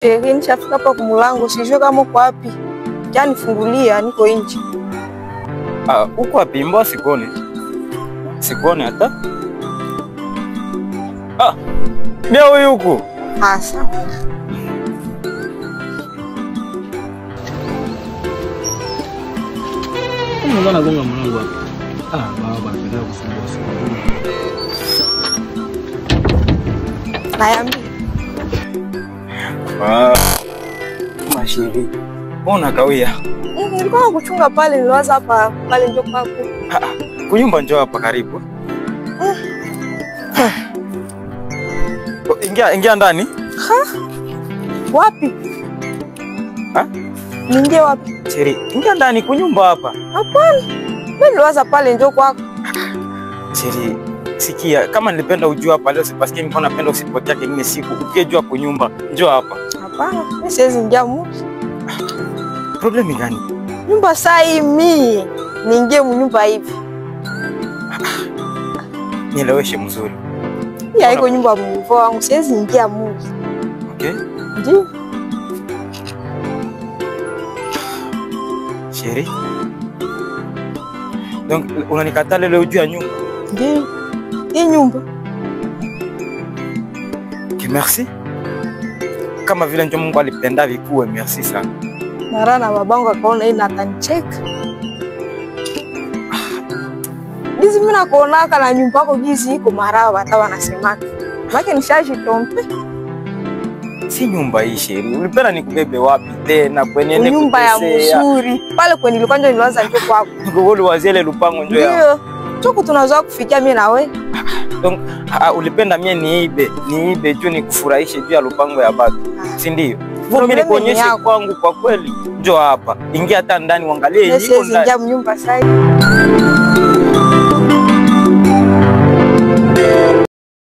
Nishafika hapa kwa mlango, sijui kama uko wapi. Jana nifungulia, niko nje. Uko wapi? Mbona sikuone? Sikuone hata. Ndio huyu huko. Sawa. Mbona gonga mlango hapa? Baba anataka kusumbua sumbua. Naambia. Mashiri. Mbona kawia? Nilikuwa kuchunga pale, niliwaza hapa pale ndio kwako. Kunyumba njoo hapa karibu. Ingia ndani. Wapi? Niingie wapi? Cheri, ingia ndani kunyumba hapa. Hapana. Mimi niliwaza pale ndio kwako. Cheri, sikia, kama nilipenda ujue hapa leo sipasikie niko napenda usipotea kingine siku. Ukijua kunyumba, njoo hapa. Hapana, mimi siwezi ingia muzi. Problemi gani? Nyumba saa hii mimi niingie nyumba hivi. Nieleweshe mzuri. Ya iko nyumba mvo wangu, siwezi ingia muzi. Okay? Ndio. Cheri. Donc unanikata leo juu ya nyumba? Ndio. Hii nyumba. Merci. Kama vile ndio Mungu alipenda vikuwe, merci sana. Mara na babangu akaona hii atanicheka. Hizi mimi nakuona kana nyumba yako gizi iko mara hata wanasema. Maki nishaji tompe. Si nyumba hii Cheri. Ulipenda nikubebe wapi tena kwenye nene nyumba ya mzuri. Pale kwenye nilikuwa ndio nilianza ndio kwako. Ngogolo wazele lupango ndio ya. Ndio. Tuko tunazoea kufikia mimi na wewe. Donc ulipenda mimi niibe juu nikufurahishe juu ya lupango ya batu. Si ndio? Mimi nikuonyeshe kwangu kwa kweli. Njoo hapa. Ingia hata ndani uangalie niko ndani. Ingia nyumba sasa.